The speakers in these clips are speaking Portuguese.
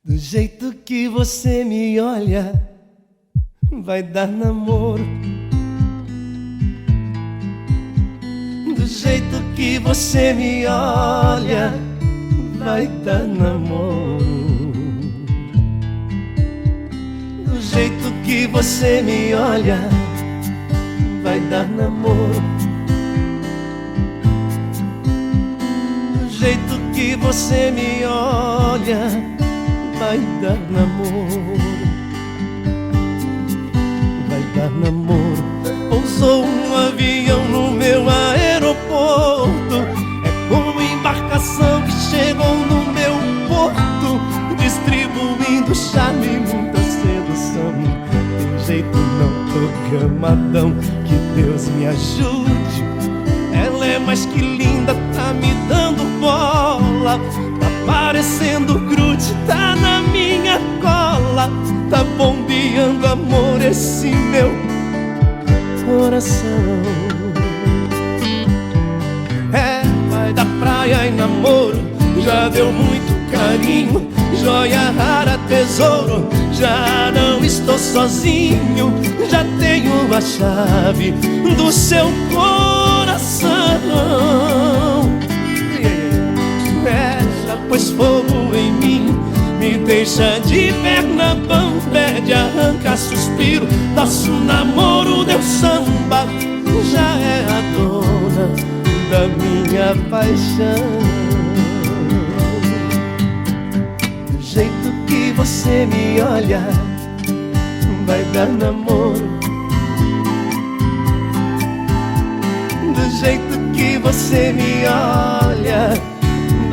Do jeito que você me olha, vai dar namoro. Do jeito que você me olha, vai dar namoro. Do jeito que você me olha, vai dar namoro. Do jeito que você me olha, vai dar namoro. Vai dar namoro. Pousou um avião no meu aeroporto. É como embarcação que chegou no meu porto, distribuindo charme e muita sedução. Tem jeito não programadão, que Deus me ajude. Ela é mais que linda, tá me dando bola. Tá parecendo grude, tá na minha cola. Tá bombeando amor esse meu coração. É, vai da praia e namoro, já deu muito carinho. Joia rara, tesouro, já não estou sozinho. Já tenho a chave do seu coração. Já pôs fogo em mim, me deixa de perna bamba, arranca suspiro. Nosso namoro deu samba, já é a dona da minha paixão. Do jeito que você me olha, vai dar namoro. Do jeito que você me olha,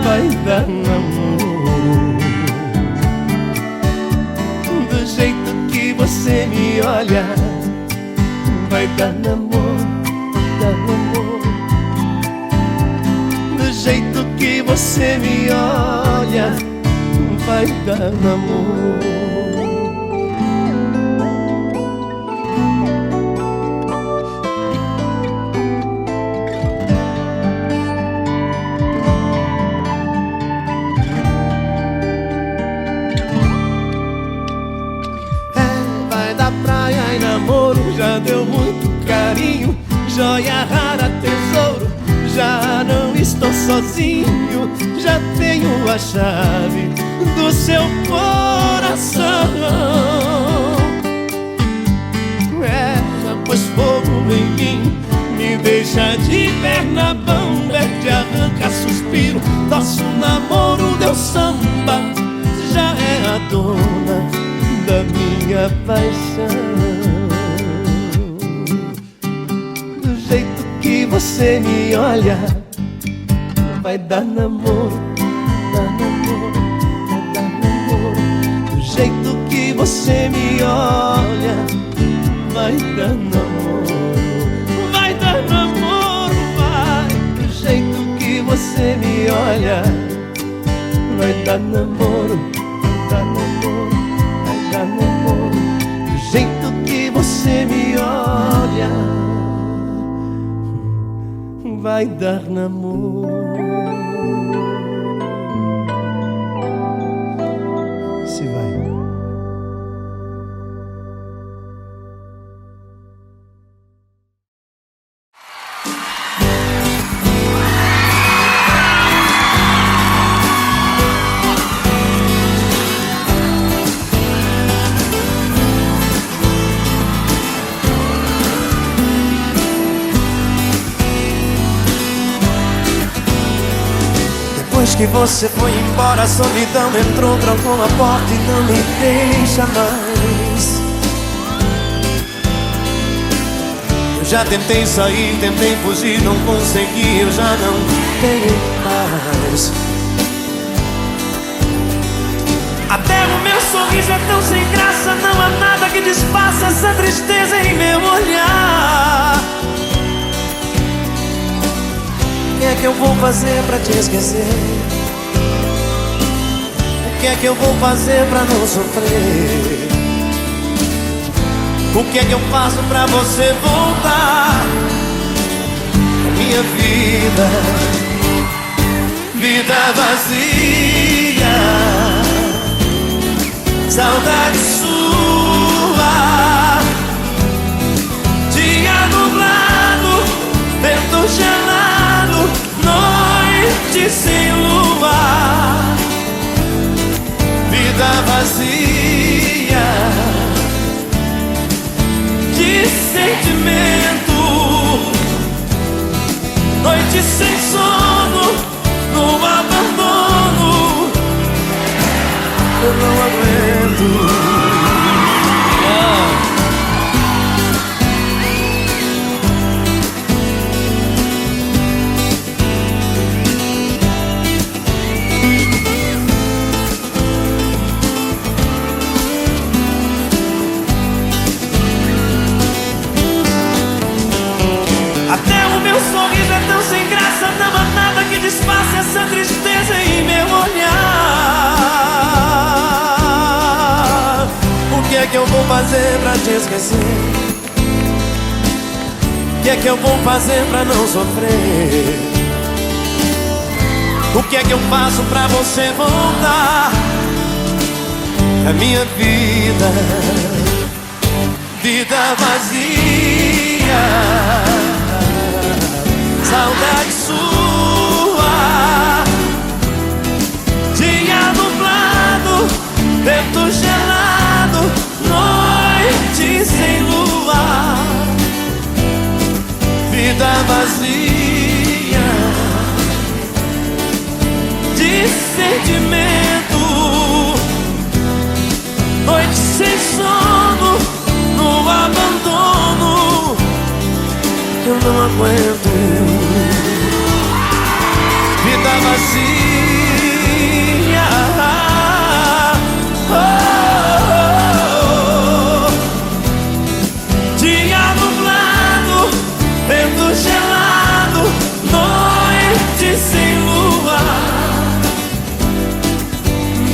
vai dar namoro. Do jeito que você me olha, vai dar namoro, dar namoro. Do jeito que você me olha, vai dar namoro. Já deu muito carinho, joia rara, tesouro, já não estou sozinho. Já tenho a chave do seu coração. É, já pôs fogo em mim, me deixa de perna bamba, de arranca suspiro. Nosso namoro deu samba, já é a dona da minha paixão. Você me olha, vai dar namoro, dar namoro, vai dar namoro. Do jeito que você me olha, vai dar namoro, vai dar namoro, vai. Do jeito que você me olha, vai dar namoro, vai dar namoro, vai dar namoro. Do jeito que você me olha, vai dar namoro. Se vai. Depois que você foi embora, a solidão entrou, trancou a porta e não me deixa mais. Eu já tentei sair, tentei fugir, não consegui, eu já não tenho paz. Até o meu sorriso é tão sem graça, não há nada que desfaça essa tristeza em meu olhar. O que é que eu vou fazer pra te esquecer? O que é que eu vou fazer pra não sofrer? O que é que eu faço pra você voltar? A minha vida, vida vazia. saudade sua. Dia nublado, vento gelado, noite sem lua, vida vazia de sentimento, noite sem sono, no abandono. Eu não aguento. Até o meu sorriso é tão sem graça, não há nada que disfarce essa tristeza em meu olhar. O que é que eu vou fazer pra te esquecer? O que é que eu vou fazer pra não sofrer? O que é que eu faço pra você voltar? A minha vida, vida vazia, saudade sua. Dia nublado, vento gelado, noite sem lua, vida vazia de sentimento, noite sem sono, no abandono. Eu não aguento. Vida vazia, oh, oh, oh. Dia nublado, vento gelado, noite sem lua,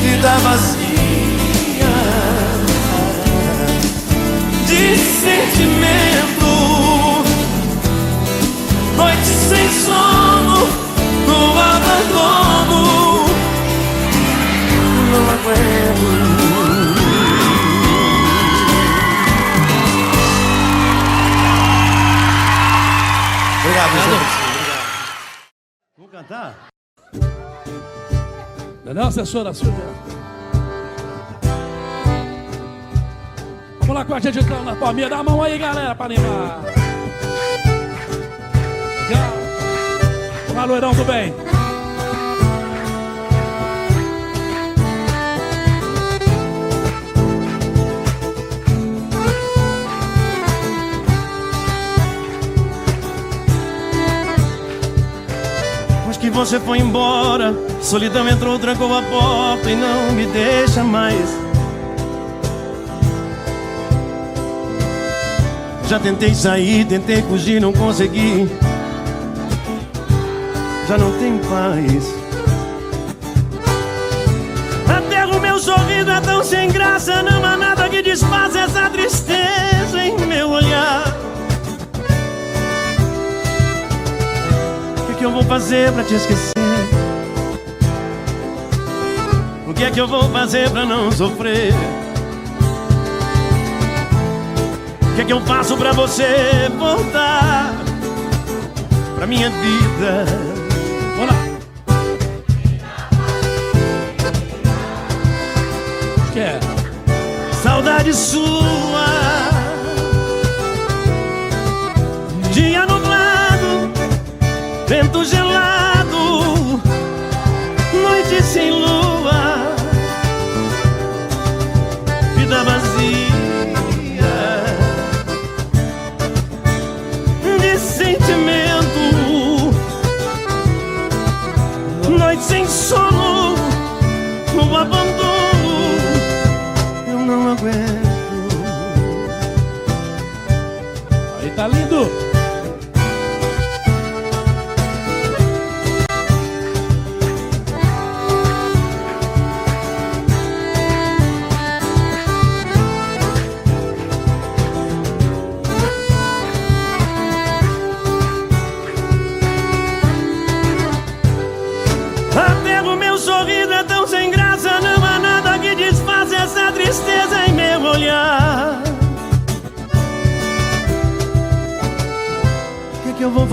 vida vazia de sentimento, noite sem sono, no abandono. Não aguento. Obrigado, gente. Vamos cantar? Não, assessora Silvia. Vamos lá com a gente então na palminha. Dá a mão aí, galera, pra animar. Legal. Vamos lá, loirão do bem. Mas que você foi embora, solidão entrou, trancou a porta e não me deixa mais. Já tentei sair, tentei fugir, não consegui. Já não tenho paz. Até o meu sorriso é tão sem graça, não há nada que desfaça essa tristeza em meu olhar. O que é que eu vou fazer pra te esquecer? O que é que eu vou fazer pra não sofrer? O que é que eu faço pra você voltar pra minha vida? Vamos lá. Que é? Saudade sua. Dia nublado, vento gelado, noite sem lua, vida vazia de sentimento, noite sem sono, no abandono. Eu não aguento.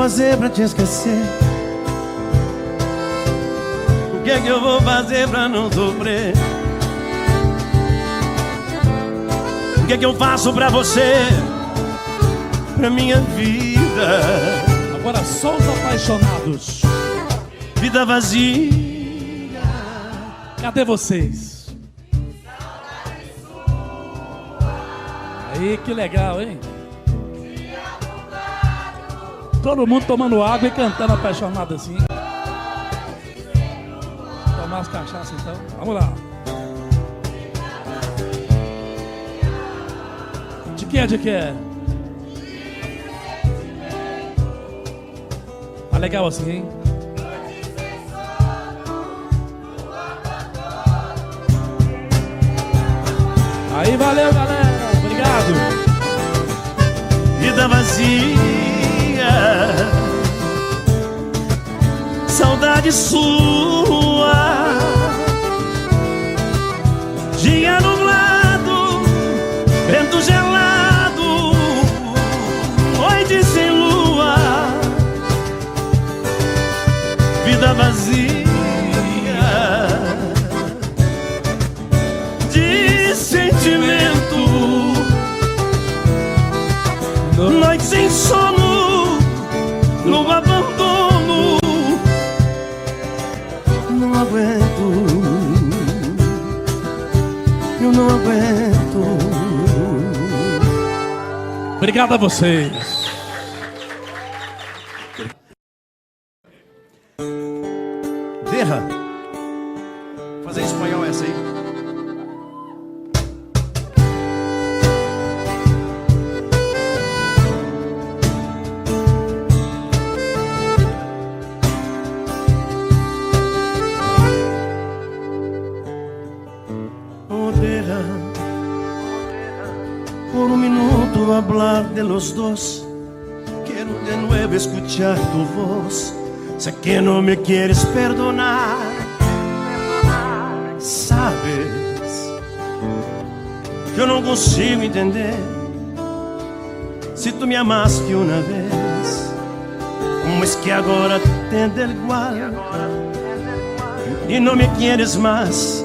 fazer pra te esquecer? O que é que eu vou fazer pra não sofrer? O que é que eu faço pra você? Pra minha vida. Agora só os apaixonados. Vida vazia. Cadê vocês? Aí, que legal, hein? Todo mundo tomando água e cantando apaixonado assim. Tomar as cachaças então. Vamos lá. De que é, de que é? Tá legal assim, hein? Aí, valeu, galera. Obrigado. Vida vazia. Saudade sua. Dia nublado, vento gelado, noite sem lua. Vida vazia de sentimento, noite sem sono, no abandono. Não aguento, eu não aguento. Obrigado a vocês. Derra. Fazer em espanhol essa aí. Oh, deja por un minuto hablar de los dos. Quiero de nuevo escuchar tu voz. Sé que no me quieres perdonar. Sabes, yo no consigo entender. Si tú me amaste una vez, ¿cómo es que ahora te da igual? Y no me quieres más.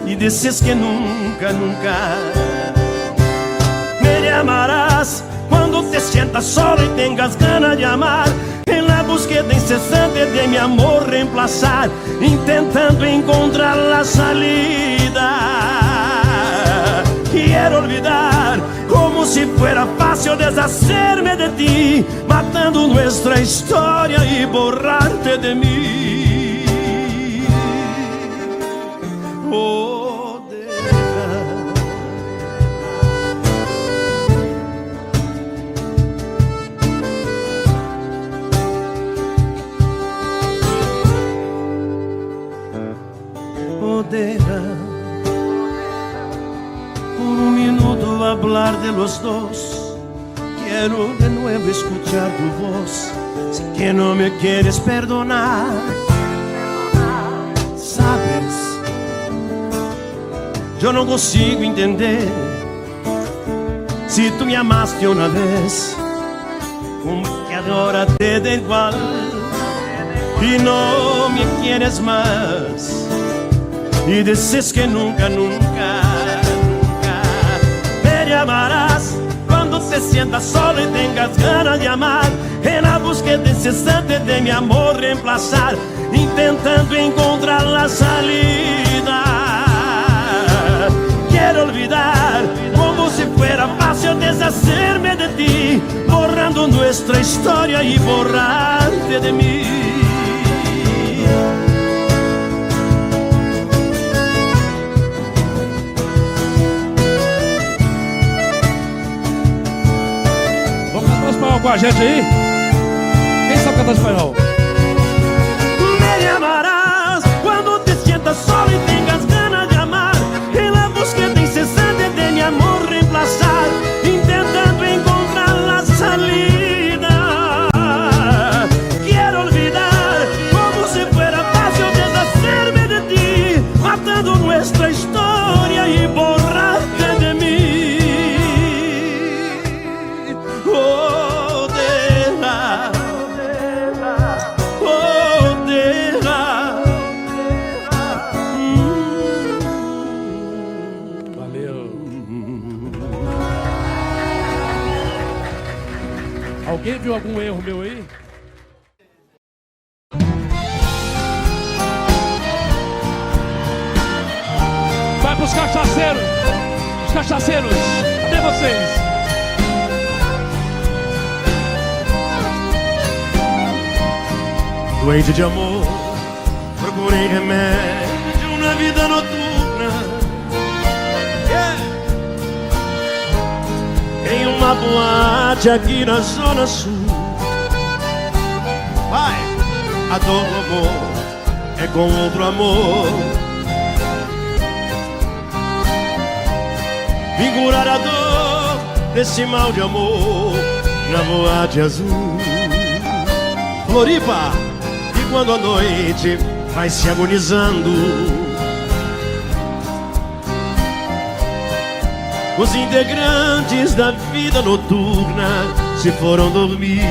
Y dices que nunca, nunca me llamarás cuando te sientas solo y tengas ganas de amar. En la búsqueda incesante de mi amor reemplazar, intentando encontrar la salida. Quiero olvidar como si fuera fácil deshacerme de ti, matando nuestra historia y borrarte de mí. Oh, deja por un minuto hablar de los dos. Quiero de nuevo escuchar tu voz. Sé que no me quieres perdonar. Sabes, yo no consigo entender. Si tú me amaste una vez, como que ahora te da igual y no me quieres más. Y dices que nunca, nunca, nunca me llamarás cuando te sientas solo y tengas ganas de amar. En la búsqueda incesante de mi amor reemplazar, intentando encontrar la salida. Quiero olvidar como si fuera fácil deshacerme de ti, borrando nuestra historia y borrarte de mí. Com a gente aí? Quem sabe cantar espanhol? Me llamarás cuando te sientas solo y tengas ganas de amar. En la búsqueda incesante de mi amor reemplazar, intentando encontrar la salida. Quiero olvidar como si fuera fácil deshacerme de ti, matando nuestra historia y borrarte de mí. Oh, deja Alguém viu algum erro meu aí? Vai pros cachaceiros! Os cachaceiros! Cadê vocês? Doente de amor, procurei remédio na vida noturna. Em uma boate aqui na Zona Sul. Vai! A dor do amor é com outro amor. Vim curar a dor desse mal de amor na boate azul. Floripa! E quando a noite vai se agonizando, os integrantes da vida noturna se foram dormir.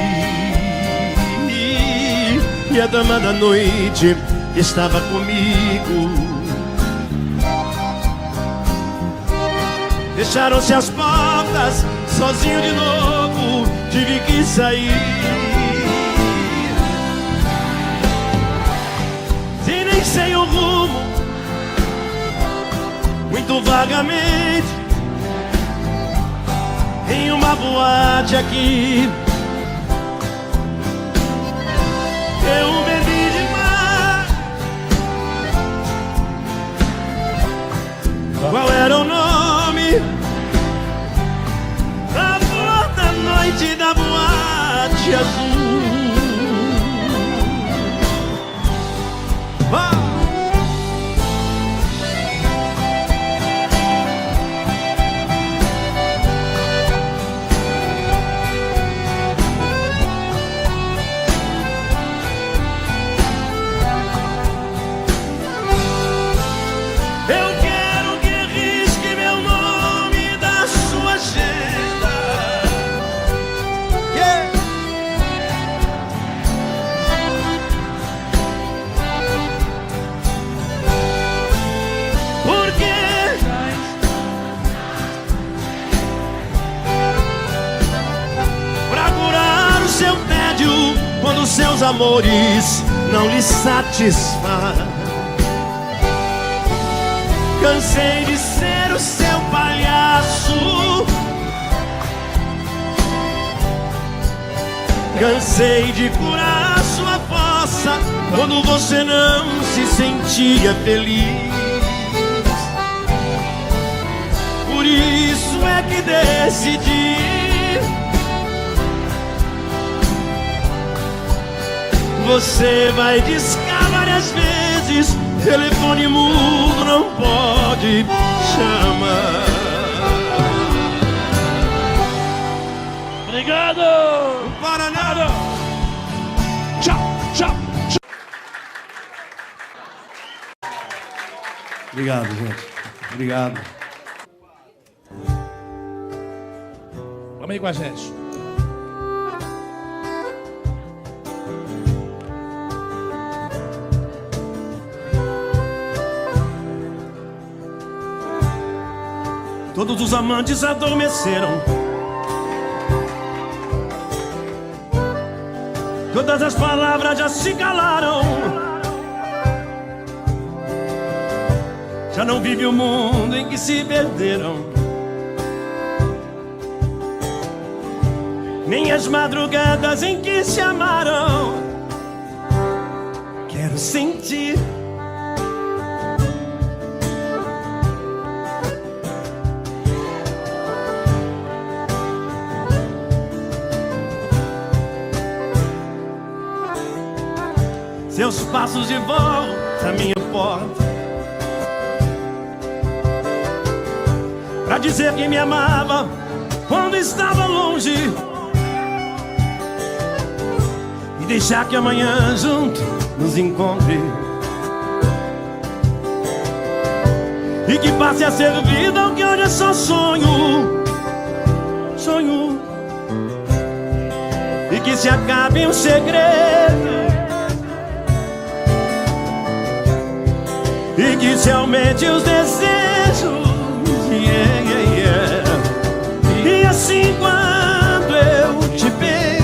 E a dama da noite estava comigo. Fecharam-se as portas, sozinho de novo, tive que sair. Se nem sei o rumo, muito vagamente, em uma boate aqui, eu bebi demais. Qual era o nome da flor da noite da boate azul? Ah! Seu tédio quando seus amores não lhe satisfazem. Cansei de ser o seu palhaço. Cansei de curar sua fossa quando você não se sentia feliz. Por isso é que decidi você vai discar várias vezes, telefone mudo não pode chamar. Obrigado! Paraná! Tchau, tchau, tchau. Obrigado, gente. Obrigado. Vamos aí com a gente. Todos os amantes adormeceram. Todas as palavras já se calaram. Já não vive o mundo em que se perderam, nem as madrugadas em que se amaram. Quero sentir seus passos de volta à minha porta, pra dizer que me amava quando estava longe, e deixar que amanhã junto nos encontre, e que passe a ser vida o que hoje é só sonho. Sonho. E que se acabe um segredo, e que se aumente os desejos, yeah, yeah, yeah. E assim quando eu te beijo,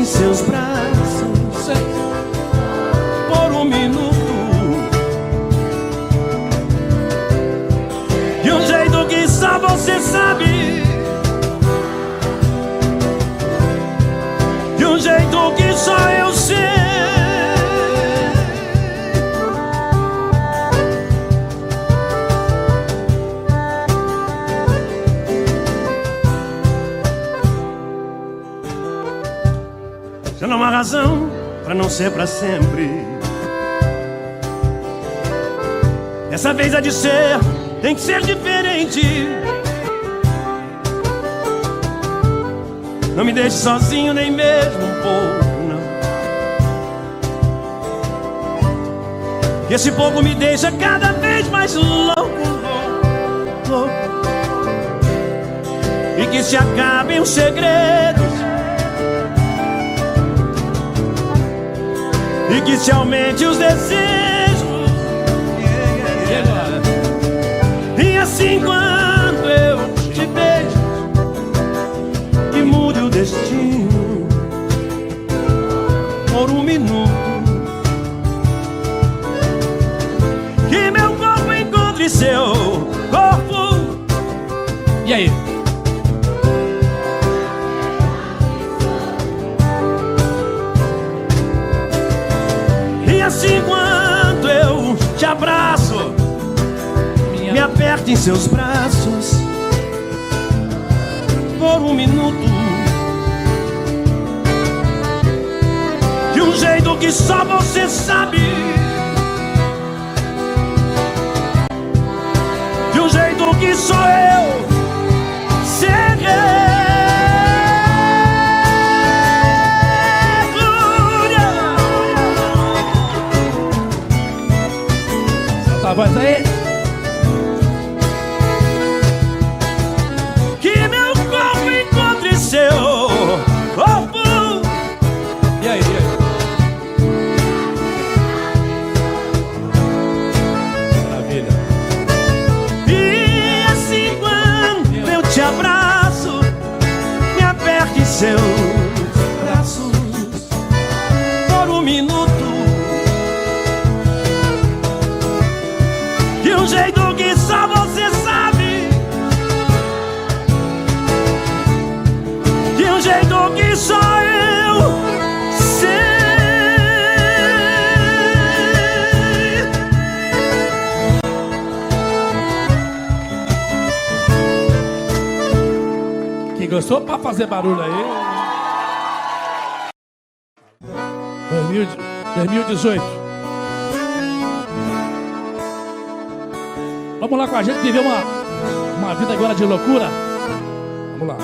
seus braços por um minuto, de um jeito que só você sabe, de um jeito que só eu sei. Já não há razão pra não ser pra sempre. Dessa vez é de ser, tem que ser diferente. Não me deixe sozinho nem mesmo um pouco, não. E esse pouco me deixa cada vez mais louco, louco. E que se acabem os segredos, e que se aumente os desejos. E assim quando eu te beijo, que mude o destino por um minuto, que meu corpo encontre seu corpo. E aí? E assim quando eu te abraço, me aperte em seus braços por um minuto, de um jeito que só você sabe, de um jeito que só eu sei. Solta a voz aí. Que meu corpo encontre seu corpo. E aí, e aí? Maravilha. E assim quando eu te abraço, me aperte em seus braços por um minuto, de um jeito que só você sabe, de um jeito que só eu sei. Quem gostou, pra fazer barulho aí. 2018. Vamos lá com a gente viver uma vida agora de loucura. Vamos lá.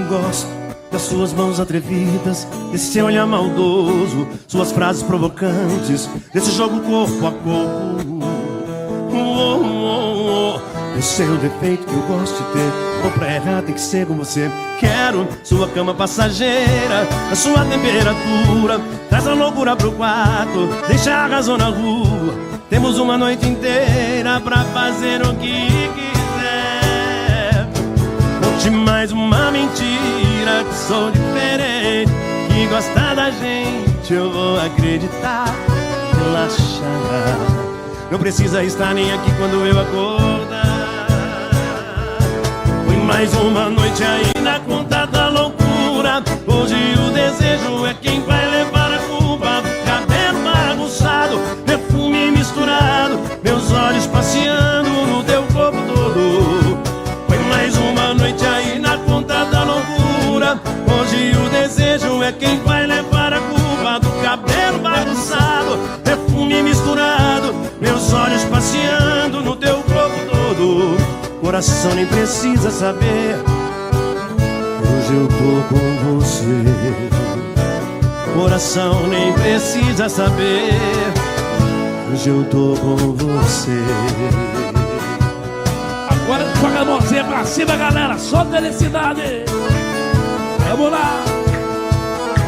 Gosto das suas mãos atrevidas, desse seu olhar maldoso, suas frases provocantes, desse jogo corpo a corpo. Esse é o defeito que eu gosto de ter. Ou pra errar tem que ser com você. Quero sua cama passageira, a sua temperatura. Traz a loucura pro quarto, deixa a razão na rua. Temos uma noite inteira pra fazer o que quiser. Conte mais uma mentira, que sou diferente, que gosta da gente eu vou acreditar. Relaxa, não precisa estar nem aqui quando eu acordar. Foi mais uma noite aí na conta da loucura. Hoje o desejo é quem vai levar a culpa. Cabelo bagunçado, perfume misturado, meus olhos passeando no teu corpo todo. Foi mais uma noite aí na conta da loucura. Hoje o desejo é quem vai levar a culpa do cabelo bagunçado, perfume misturado, meus olhos passeando no teu corpo todo. Coração nem precisa saber, hoje eu tô com você. Coração nem precisa saber, hoje eu tô com você. Agora joga a mãozinha pra cima, galera. Só felicidade. Vamos lá.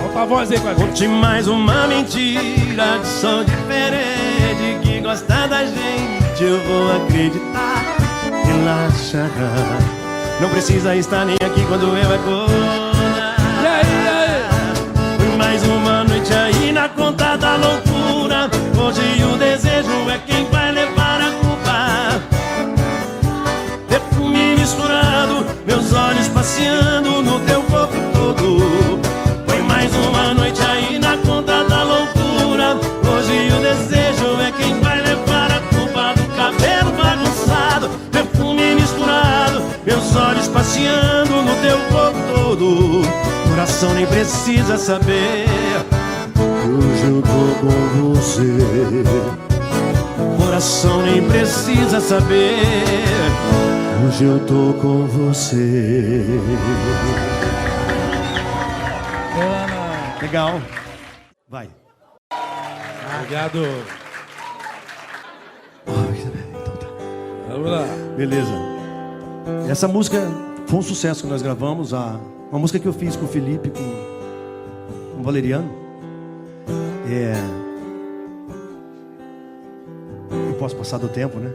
Solta a voz aí com a gente. Conte mais uma mentira, que sou diferente, que gosta da gente eu vou acreditar. Relaxa, Não precisa estar nem aqui quando eu acordar. E aí? Foi mais uma noite aí na conta da loucura. Hoje o desejo é quem vai levar a culpa. Perfume misturado, meus olhos passeando no teu corpo todo. Foi mais uma noite aí na conta da loucura. Hoje o desejo é quem vai levar a culpa do cabelo bagunçado. Perfume misturado, meus olhos passeando no teu corpo todo. Coração nem precisa saber, hoje eu tô com você. Coração nem precisa saber, hoje eu tô com você. Ana. Legal. Vai. Obrigado. Vamos lá. Beleza. Essa música foi um sucesso que nós gravamos. Uma música que eu fiz com o Felipe, com o Valeriano. Eu posso passar do tempo, né?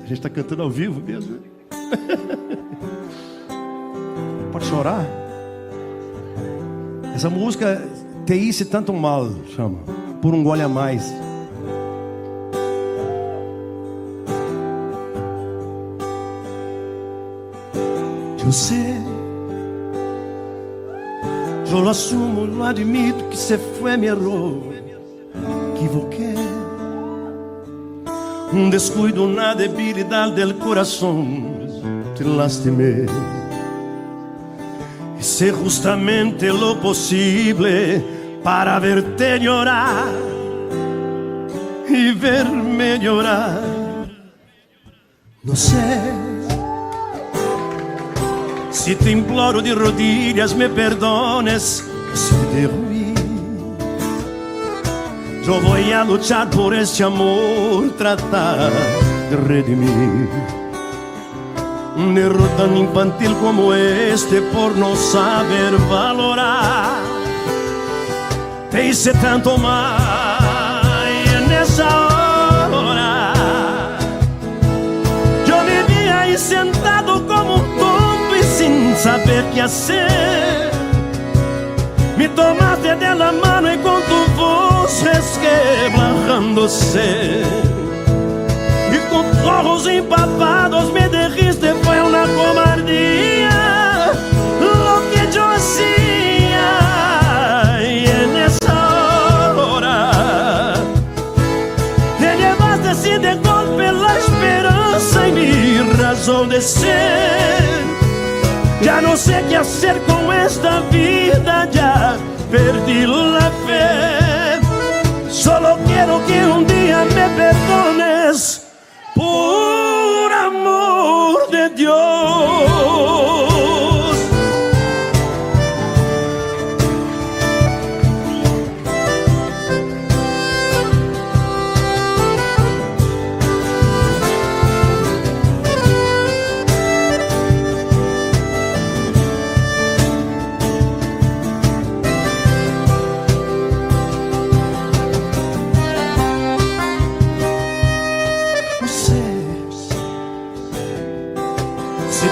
A gente tá cantando ao vivo mesmo, né? Pode chorar. Essa música Te hice tanto mal, chama, por um gole a mais. Eu sei, eu lo assumo, lo admito que se fue mi error. Equivoqué, un descuido, una debilidad del corazón. Te lastimé. Hice justamente lo posible para verte llorar y verme llorar. No sé si te imploro de rodillas me perdones si te ruí. Yo voy a luchar por este amor, tratar de redimir un error tan infantil como este por no saber valorar. Te hice tanto mal y en esa hora yo me vi ahí sentado como un tonto y sin saber qué hacer. Me tomaste de la mano y con tu voz resquebrajándose y con tus ojos empapados me dijiste fue una cobardía lo que yo hacía. Y en esa hora te llevaste así de golpe la esperanza y mi razón de ser. Ya no sé qué hacer con esta vida, ya perdí la fe. Solo quiero que un día me perdones, por amor de Dios.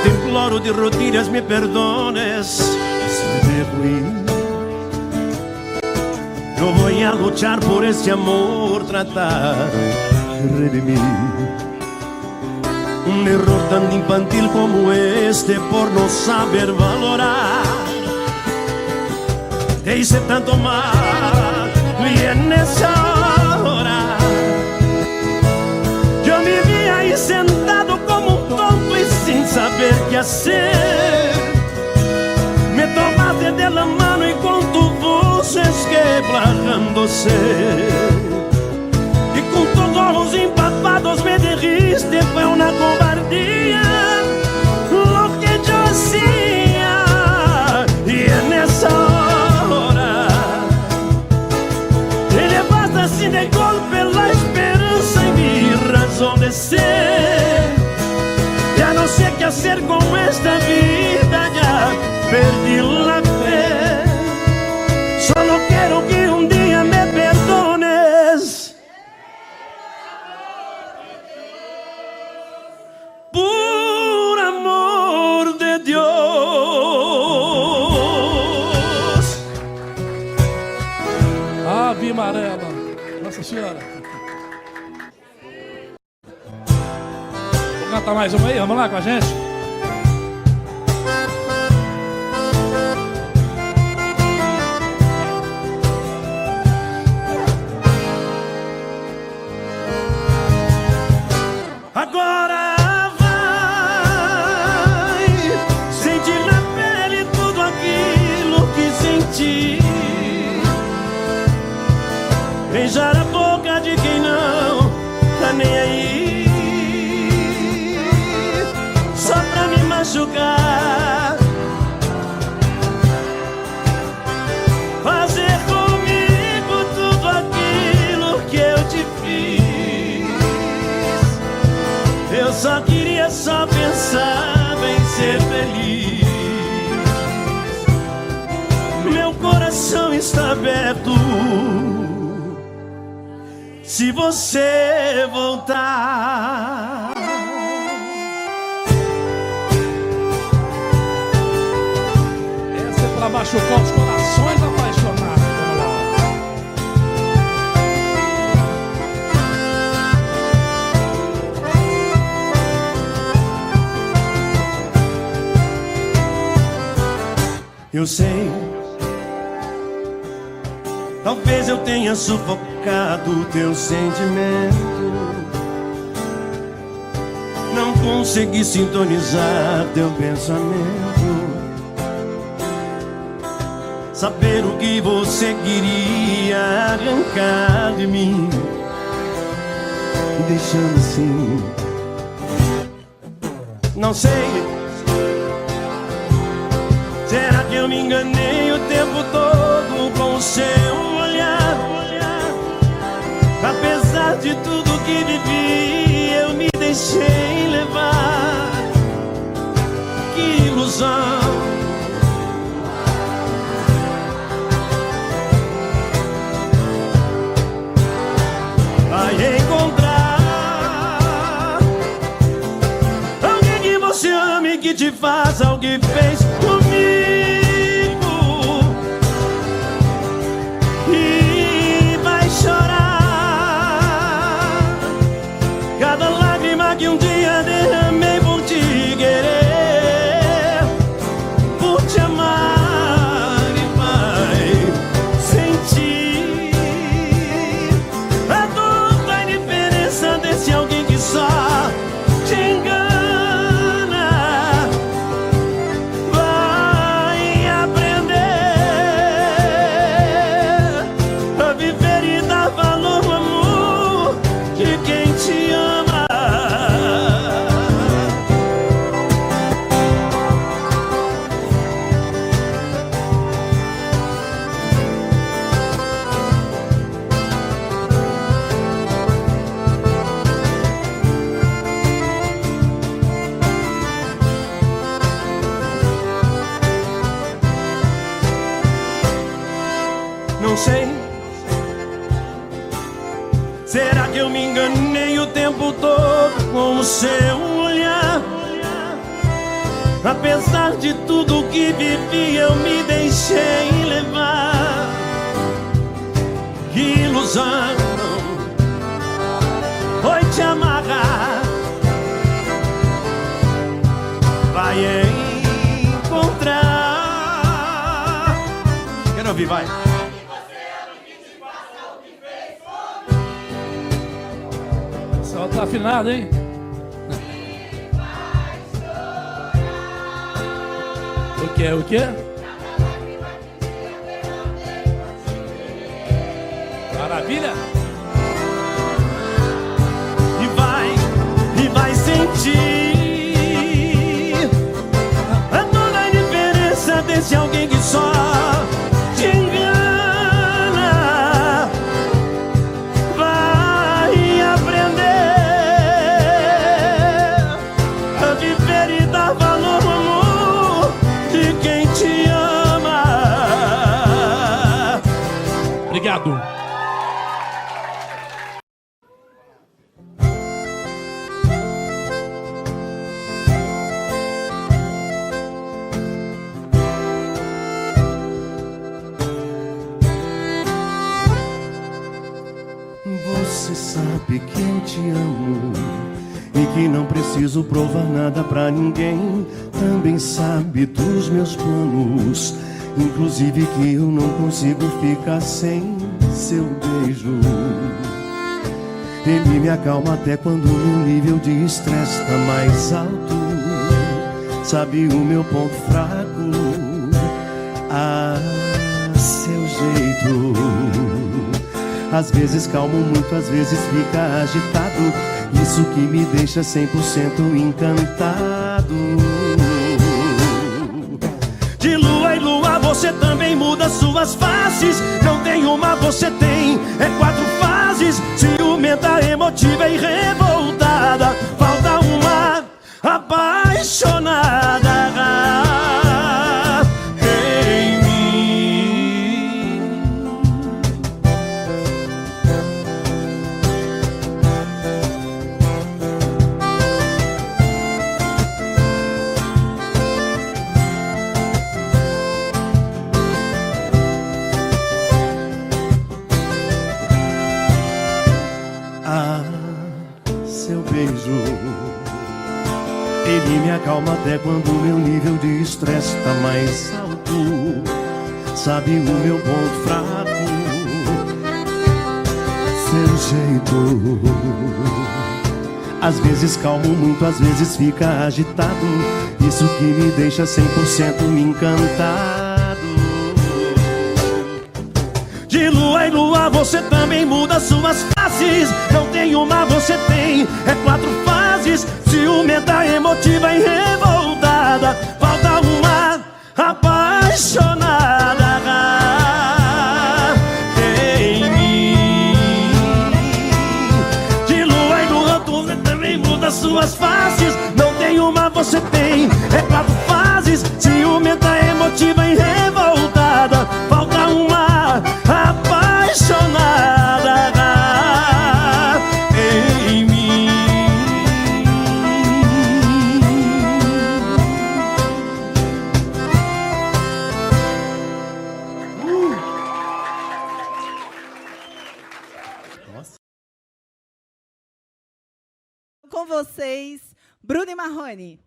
Te imploro de rodillas me perdones si te ruí. Yo voy a luchar por este amor, tratar de redimir un error tan infantil como este por no saber valorar. Te hice tanto mal y en esa hora yo me vi ahí sentado como un tonto y sin saber qué hacer. Me tomaste de la mano y con tu voz resquebrajándose y con tus ojos empapados me dijiste fue una cobardía lo que yo hacía. Y en esa hora te llevaste así de golpe la esperanza y mi razón de ser. Ya no sé qué hacer con esta vida, ya perdí la fe. Solo quiero que un día me perdones, por amor Canta mais uma aí, vamos lá com a gente. Agora vai sentir na pele tudo aquilo que senti. Beijar a boca de quem não tá nem aí, só pra me machucar. Fazer comigo tudo aquilo que eu te fiz. Eu só queria, só pensava em ser feliz. Meu coração está aberto se você voltar. Essa é pra machucar os corações apaixonados. Vamos lá. Eu sei, talvez eu tenha sufocado teu sentimento, não consegui sintonizar teu pensamento, saber o que você queria arrancar de mim, me deixando assim. Não sei, será que eu me enganei o tempo todo com o seu olhar? Apesar de tudo que vivi, eu me deixei levar. Que ilusão! Vai encontrar alguém que você ame, que te faça o que fez comigo. E vai chorar cada lágrima que um dia derramei por te querer, por te amar, e vai sentir a dor da indiferença desse alguém que só te engana. Vai aprender a viver e dar valor ao amor de quem te ama. Não sei, será que eu me enganei o tempo todo com o seu olhar? Apesar de tudo que vivi, eu me deixei levar. Que ilusão foi te amarrar. Vai encontrar. Quero ouvir, vai. Só tá afinado, hein? O que é? O que é? Maravilha! E vai sentir a toda a diferença desse alguém que só te engana. Vai aprender a viver e dar valor ao amor de quem te ama. Obrigado. Você sabe que eu te amo e que não preciso provar nada pra ninguém. Também sabe dos meus planos, inclusive que eu não consigo ficar sem seu beijo. Ele me acalma até quando o meu nível de estresse tá mais alto. Sabe o meu ponto fraco, seu jeito. Às vezes calmo muito, às vezes fica agitado. Isso que me deixa 100% encantado. De lua em lua você também muda suas faces. Não tem uma, você tem 4 fases. Ciumenta, emotiva e revoltada. Falta uma apaixonada em mim. Seu beijo, ele me acalma até quando o meu nível de estresse tá mais alto. Sabe o meu ponto fraco, seu jeito. Às vezes calmo muito, às vezes fica agitado. Isso que me deixa 100% encantado. De lua em lua você também muda suas faces. Não tem uma, você tem 4 fases. Ciumenta, emotiva e revoltada. Falta uma apaixonada em mim. De lua em lua você também muda suas faces. Não tem uma, você tem 4 fases. Ciumenta, emotiva e revoltada. Falta uma apaixonada em mim. Com vocês, Bruno e Marrone.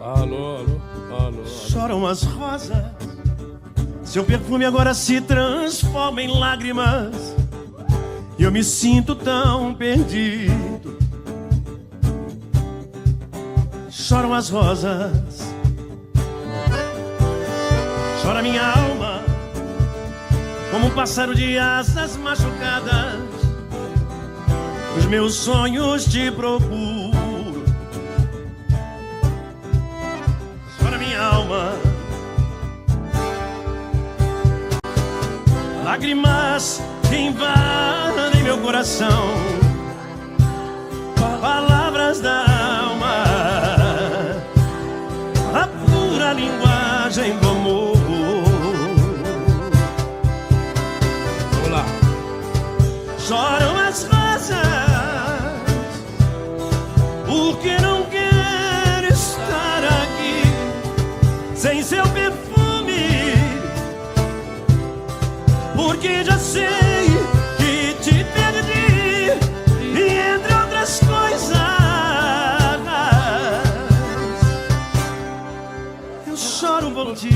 Alô. Choram as rosas, seu perfume agora se transforma em lágrimas. E eu me sinto tão perdido. Choram as rosas, chora minha alma, como um pássaro de asas machucadas. Os meus sonhos te procuram. Chora minha alma, lágrimas que invadem meu coração, palavras da alma, a pura linguagem do amor. Vamos lá. Choram as rosas, porque não quero estar aqui sem seu perfume, porque já sei que te perdi, e entre outras coisas eu choro por ti.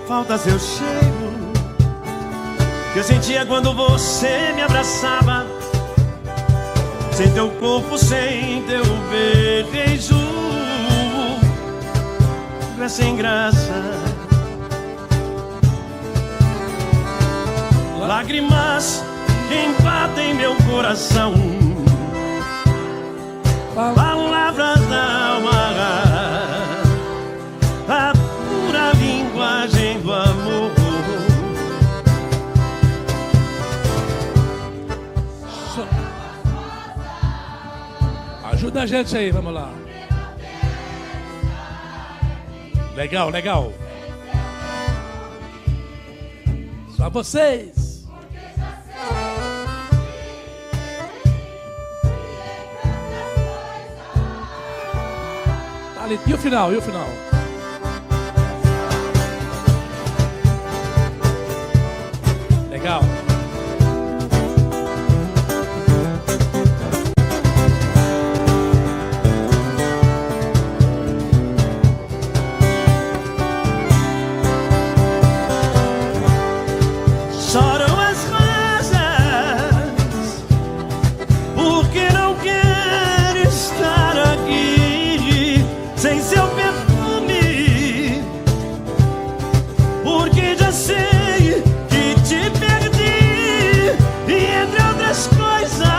Falta seu cheiro que eu sentia quando você me abraçava, sem teu corpo, sem teu beijo. Tu é sem graça. Lágrimas que invadem meu coração, palavras da alma, a pura linguagem do amor. Ajuda a gente aí, vamos lá. Legal, legal. Só vocês. Tá ali. E o final, e o final? Legal. Choram as rosas, porque não quero estar aqui sem seu perfume, porque já sei que te perdi, e entre outras coisas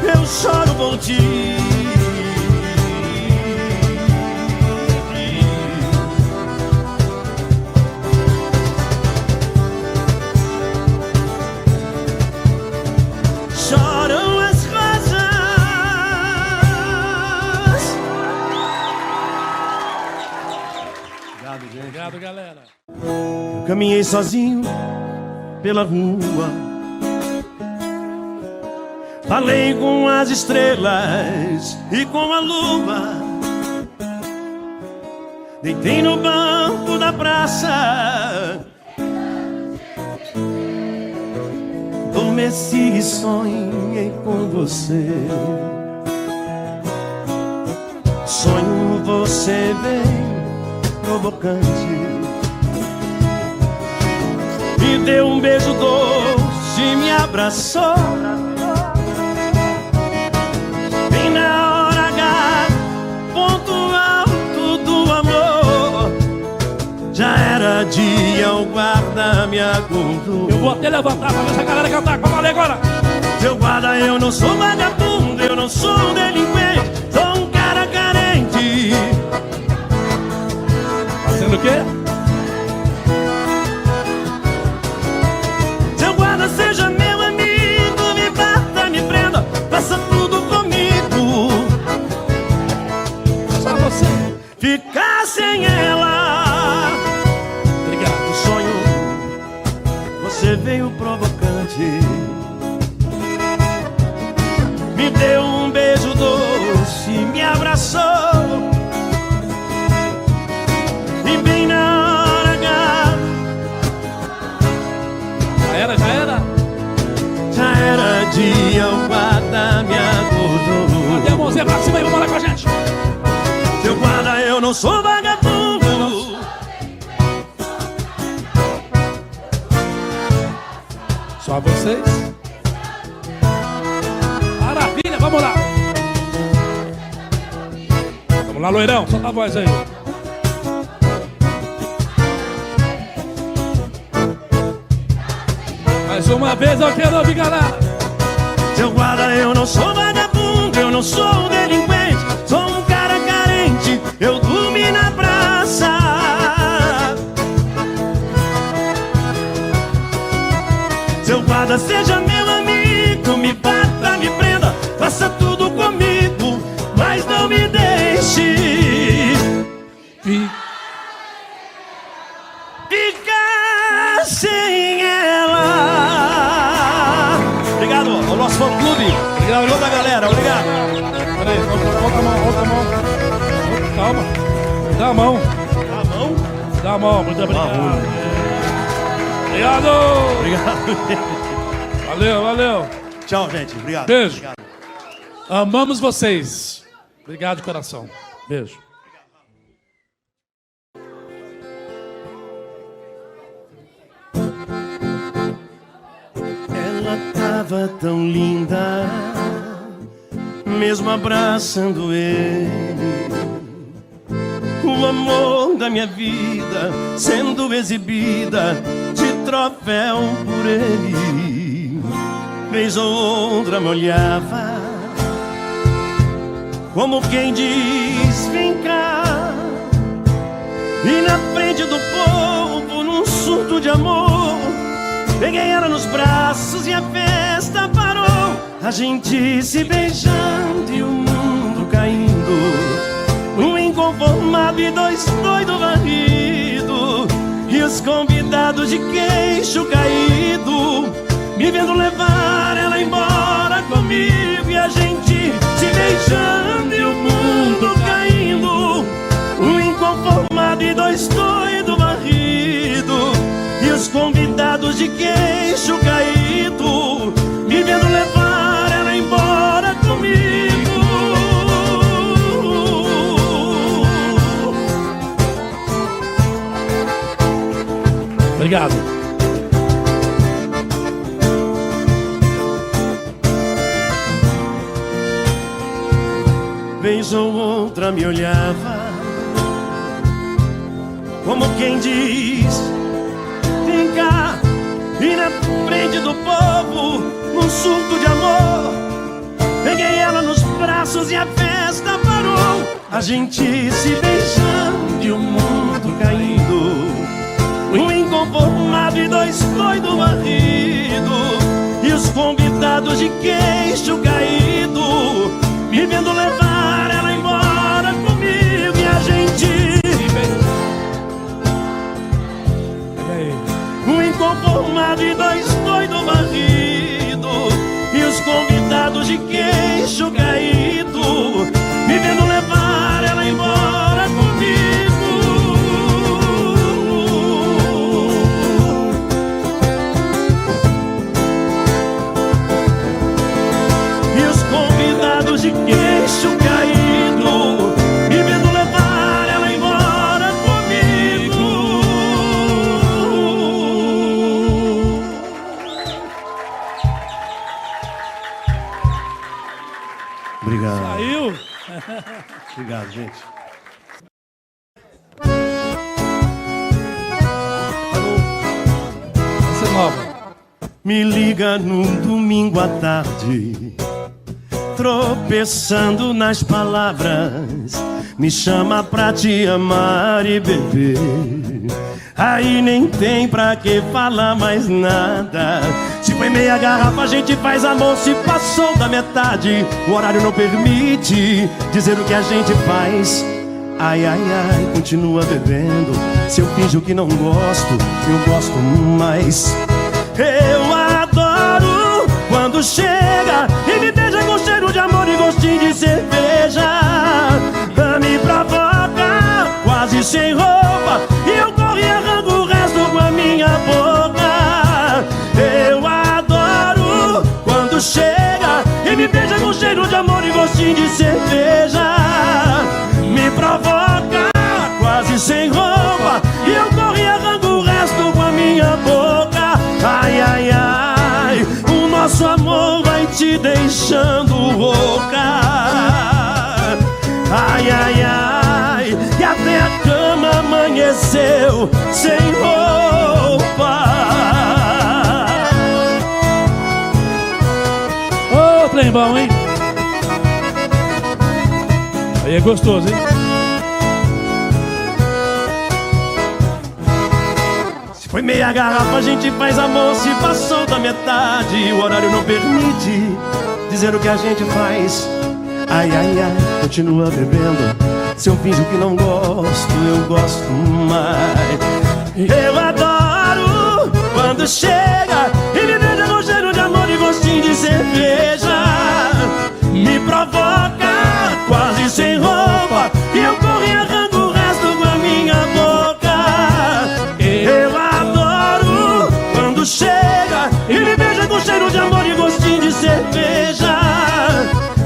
eu choro por ti. Choram as rosas. Obrigado, gente. Obrigado, galera. Caminhei sozinho pela rua, falei com as estrelas e com a lua, deitei no banco da praça, adormeci e sonhei com você. Sonho você bem provocante, me deu um beijo doce, me abraçou, bem na hora H, ponto alto do amor. Já era dia, o guarda me acordou. Eu vou até levantar pra ver essa galera cantar. Vamos valer agora. Seu guarda, eu não sou vagabundo, eu não sou um delinquente, sou um cara carente. Fazendo o quê? Seu guarda, seja meu amigo, me bata, me prenda, faça tudo comigo. Só você. Ficar sem ela, Obrigado. o sonho, você veio provocante, me deu um beijo doce, me abraçou, e bem na hora H, Já era, já era. já era dia, o guarda me acordou. Até a mãozinha pra cima e vamos lá com a gente. Seu guarda, eu não sou vagabundo, Só vocês. Maravilha, vamos lá. Vamos lá, loirão, solta a voz aí. Mais uma vez eu quero ouvir, galera. seu guarda, eu não sou vagabundo, eu não sou um delinquente, sou um cara carente, eu dormi na praça. Seu guarda, seja meu amigo, me bata, me prenda, faça tudo comigo, mas não me deixe ficar sem ela. Obrigado ao nosso fã-clube, obrigado a toda a galera, obrigado. Peraí, outra mão, outra mão. Calma, dá a mão. Tá bom? Dá a mão, muito obrigado. Obrigado. Obrigado. Valeu, valeu. Tchau, gente. Obrigado. Beijo. Obrigado. Amamos vocês. Obrigado de coração. Beijo. Ela tava tão linda, mesmo abraçando ele. O amor da minha vida sendo exibida de troféu por ele. Vez ou outra me olhava, como quem diz, vem cá. E na frente do povo, num surto de amor, peguei ela nos braços e a festa parou. A gente se beijando e o mundo caindo. convidados de queixo caído, me vendo levar ela embora comigo, e a gente se beijando e o mundo caindo, um inconformado e dois doidos varrido, e os convidados de queixo caído, me vendo levar ela embora comigo. Obrigado. Vez ou outra me olhava, como quem diz: vem cá. E na frente do povo, num surto de amor, peguei ela nos braços e a festa parou. A gente se beijando e o mundo caindo, um inconformado e dois doidos varridos, e os convidados de queixo caído, me vendo levar ela embora comigo, e a gente um inconformado e dois doidos varridos, e os convidados de queixo caído, me vendo levar ela embora comigo. E os convidados de queixo caído, me vendo levar ela embora comigo. Obrigado. Saiu. Obrigado, gente. Essa é nova. Me liga num domingo à tarde, tropeçando nas palavras, me chama pra te amar e beber. Aí nem tem pra que falar mais nada. Se foi meia garrafa a gente faz amor, se passou da metade o horário não permite dizer o que a gente faz. Ai, ai, ai, continua bebendo. Se eu finjo que não gosto, eu gosto mais. Eu adoro quando chega e me beija com cheiro de amor e gostinho de cerveja. Me provoca quase sem roupa e eu corro e arranco o resto com a minha boca. Eu adoro quando chega e me beija com cheiro de amor e gostinho de cerveja. Me provoca quase sem roupa e eu corro e arranco o resto com a minha boca. Ai, ai, ai, o nosso amor vai te deixando rouca. Ai, ai, ai, e até a cama amanheceu sem roupa. Ô, trem bom, hein? Aí é gostoso, hein? Se foi meia garrafa a gente faz amor, se passou da metade o horário não permite dizer o que a gente faz. Ai, ai, ai, continua bebendo. Se eu finjo que não gosto, eu gosto mais. Eu adoro quando chega e me beija com cheiro de amor e gostinho de cerveja. Me provoca quase sem roupa e eu corro e arranco o resto com a minha boca. Eu adoro quando chega e me beija com cheiro de amor e gostinho de cerveja.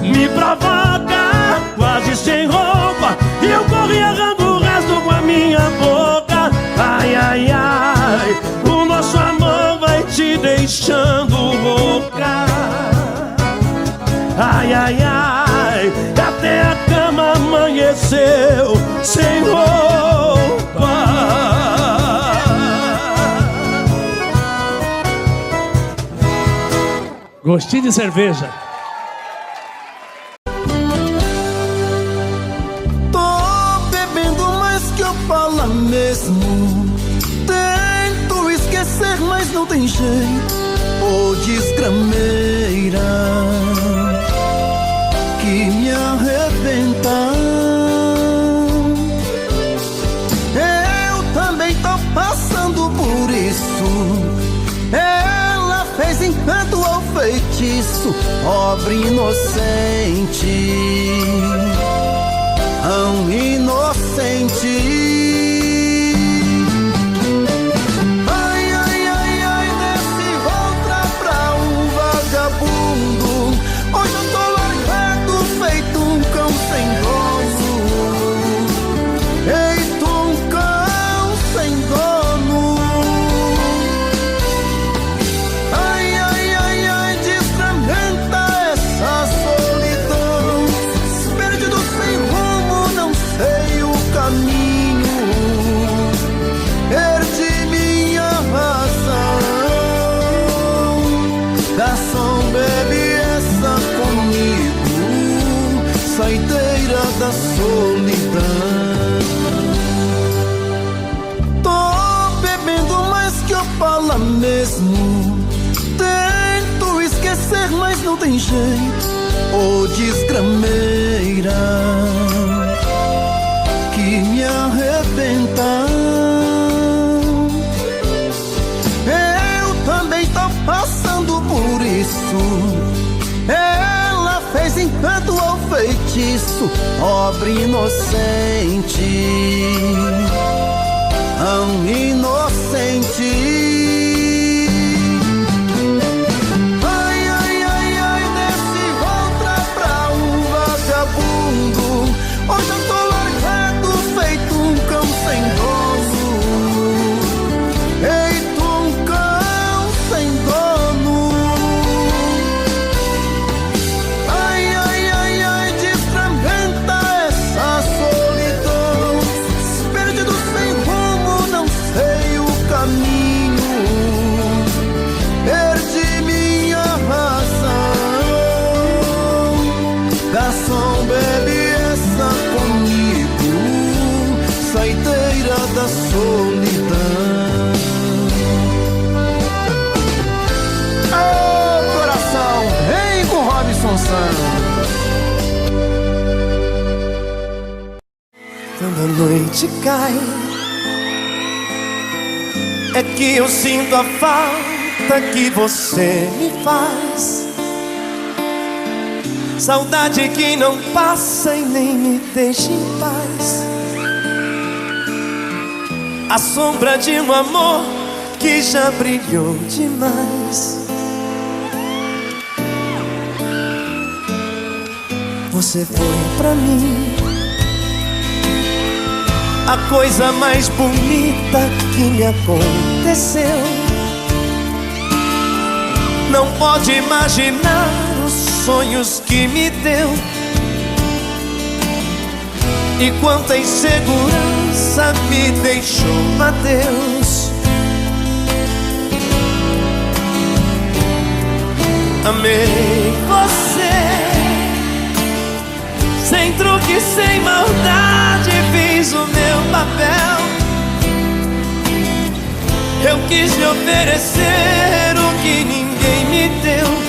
Me provoca quase sem roupa e eu corro e arranco o resto com a minha boca. Ai, ai, ai, o nosso amor vai te deixando louca. Ai, ai, ai, até a cama amanheceu sem roupa. Gostinho de cerveja. Fala mesmo, tento esquecer, mas não tem jeito. Ô desgrameira que me arrebenta. Eu também tô passando por isso. feitiço, pobre inocente, tão inocente. Hoje eu tô largado, feito um cão sem dono. Feito um cão sem dono. Ai, ai, ai, ai, desfragmenta essa solidão. Perdido sem rumo, não sei o caminho. Perdi minha razão. Garçom, bebe comigo, saideira da solidão. Tô bebendo mais que Opala mesmo. Tento esquecer, mas não tem jeito. Ô desgrameira que me arrebenta. Eu também tô passando por isso. Ela fez encanto ao feitiço, pobre inocente, tão inocente. Ai, ai, ai, ai, desce outra pra vagabundo. Hoje eu tô largado, feito um cão sem dono. Feito um cão sem dono. Garçom, bebe essa comigo, saideira da solidão. Ô coração, vem com Robson Santos. Quando a noite cai, é que eu sinto a falta que você me faz. Saudade que não passa e nem me deixa em paz. A sombra de um amor que já brilhou demais. Você foi pra mim a coisa mais bonita que me aconteceu. Não pode imaginar os sonhos que me deu e quanta insegurança me deixou, adeus. Amei você, sem truque, sem maldade, fiz o meu papel. Eu quis lhe oferecer o que ninguém me deu.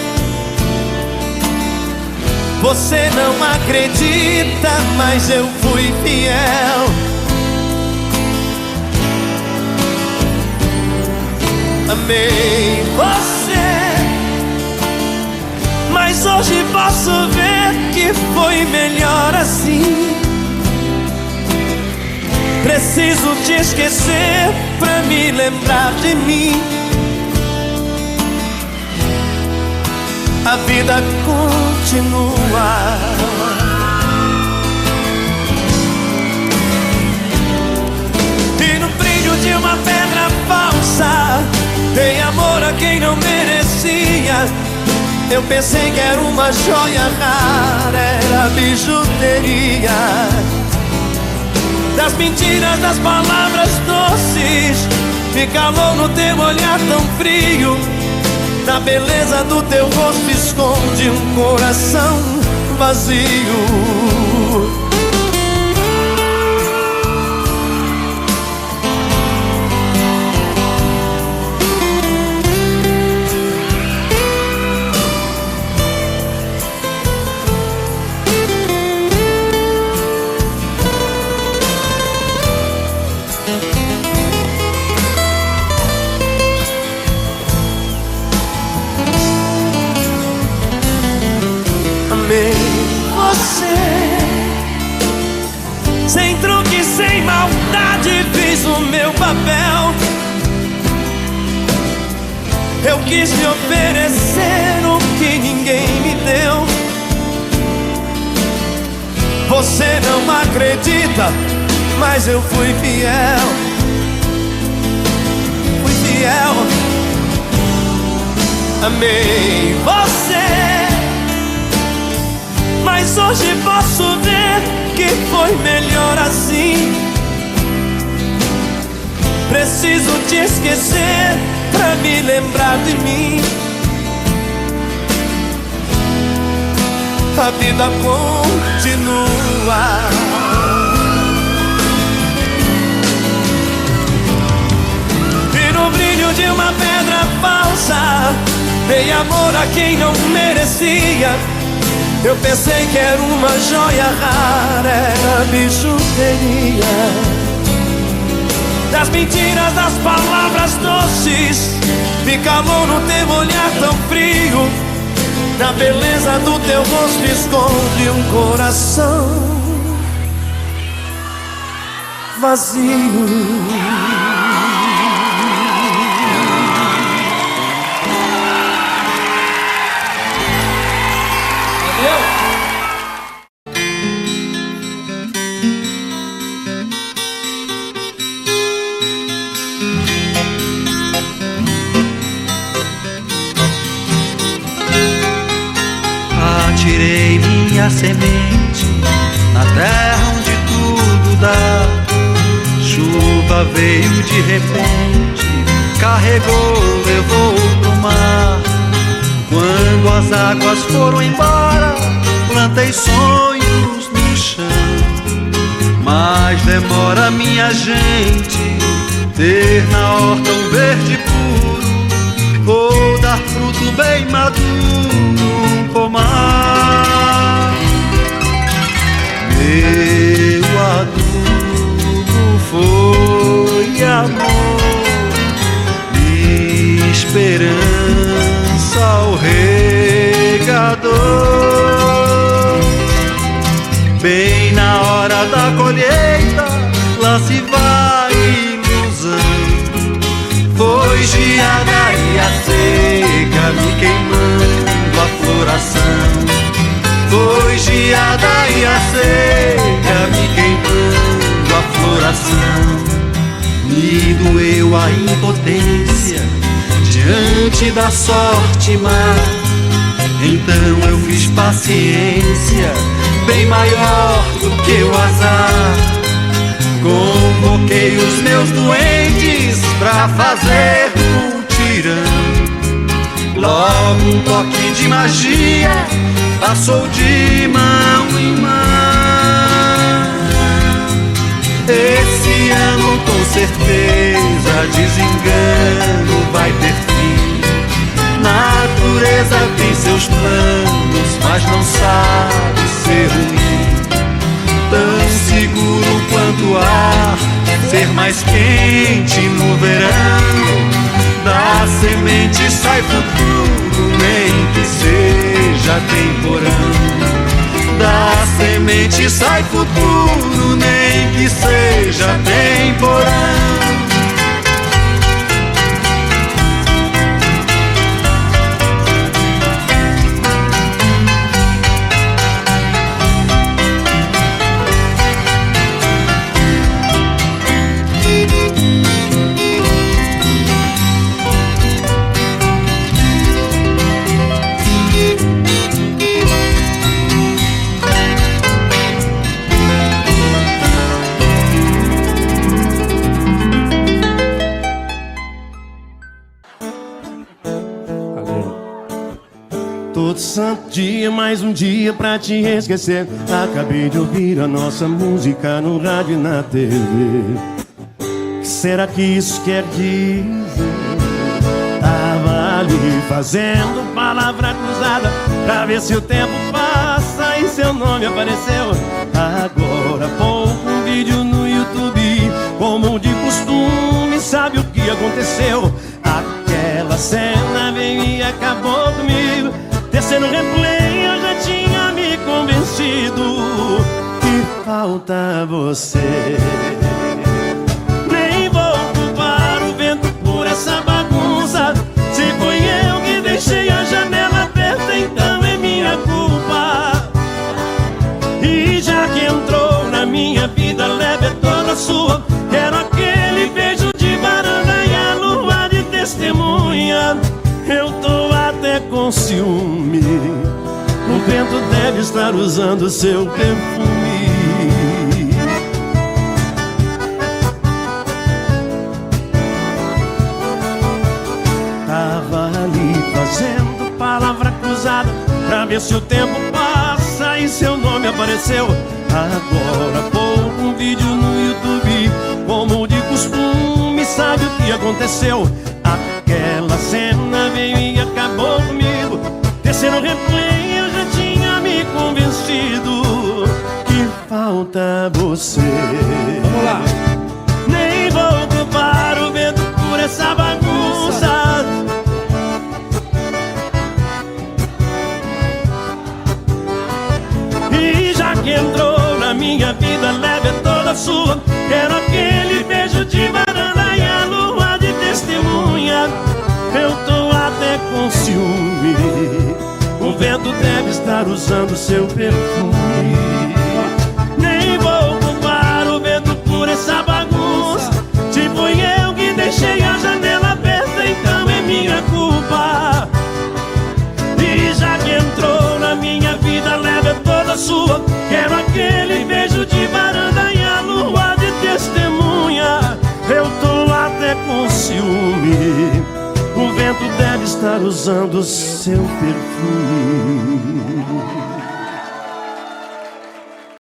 Você não acredita, mas eu fui fiel. Amei você, mas hoje posso ver que foi melhor assim. Preciso te esquecer pra me lembrar de mim. A vida continua. E no brilho de uma pedra falsa, dei amor a quem não merecia. Eu pensei que era uma joia rara, era bijuteria. Das mentiras, das palavras doces, me calou no teu olhar tão frio. Na beleza do teu rosto esconde um coração vazio. quis me oferecer o que ninguém me deu. Você não acredita, mas eu fui fiel. Fui fiel. Amei você, mas hoje posso ver que foi melhor assim. Preciso te esquecer pra me lembrar de mim. A vida continua. E no brilho de uma pedra falsa dei amor a quem não merecia. Eu pensei que era uma joia rara, era bijuteria. Das mentiras, das palavras doces, me calou no teu olhar tão frio. Na beleza do teu rosto esconde um coração vazio. Atirei minha semente na terra onde tudo dá. Chuva veio de repente, carregou, levou pro mar. Quando as águas foram embora, plantei sonhos no chão. Mas demora, minha gente, ter na horta um verde puro, ou dar fruto bem maduro, um pomar. Meu adubo foi amor, esperança ao regador. Bem na hora da colheita, lá se vai ilusão. Foi geada e a seca me queimando a floração. Foi geada e a seca me queimando a floração. Me doeu a impotência diante da sorte má. Então eu fiz paciência, bem maior do que o azar. Convoquei os meus doentes pra fazer mutirão. Logo um toque de magia passou de mão em mão. Esse ano com certeza desengano vai ter fim. Natureza tem seus planos, mas não sabe ser ruim. Tão seguro quanto o ar, ser mais quente no verão. Da semente sai futuro, nem que seja temporão. Da semente sai futuro, nem que seja temporão. Todo santo dia, mais um dia pra te esquecer. Acabei de ouvir a nossa música no rádio e na TV. Que será que isso quer dizer? Tava ali fazendo palavra cruzada pra ver se o tempo passa e seu nome apareceu. Agora há pouco um vídeo no YouTube, como de costume, sabe o que aconteceu? Aquela cena veio e acabou comigo. Terceiro replay eu já tinha me convencido que falta você. Nem vou culpar o vento por essa bagunça. Se foi toda sua. Quero aquele beijo de varanda e a lua de testemunha. Eu tô até com ciúme. O vento deve estar usando seu perfume. Tava ali fazendo palavra cruzada pra ver se o tempo passa e seu nome apareceu. Agora há pouco um vídeo no YouTube, como de costume, sabe o que aconteceu? Aquela cena veio e acabou comigo. Terceiro replay eu já tinha me convencido que falta você. Vamos lá. Nem vou culpar o vento por essa bagunça. E já que entrou na minha vida, leve toda sua. Quero aquele beijo de varanda e a lua de testemunha. Eu tô até com ciúme. O vento deve estar usando seu perfume. Nem vou culpar o vento por essa bagunça. Se foi eu que deixei a janela aberta, então é minha culpa. E já que entrou na minha vida, leve toda sua. Quero aquele beijo de varanda e a lua de testemunha. Eu tô até com ciúme. O vento deve estar usando seu perfume.